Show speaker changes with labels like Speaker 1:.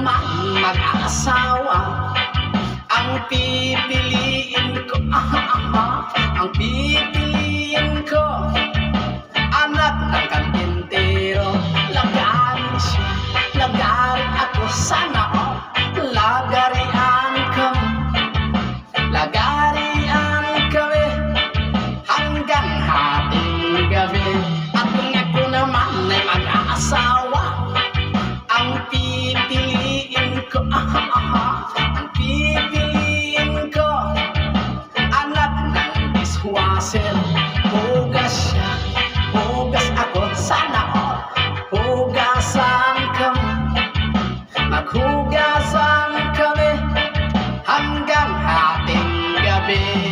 Speaker 1: naman mag-asawa, ang pipiliin ko, ang pipiliin ko, anak ng kantintero. Lagarin siya, lagarin ako, sana all lagarian kami, lagarian kami hanggang hating gabi. At kung ako naman ay mag-aasawa, ang pipiliin ko, ang pipiliin ko, anak ng dishwasher. Hugas siya, hugas ako, sana all hugasan kami, maghugasan kami hanggang hating gabi.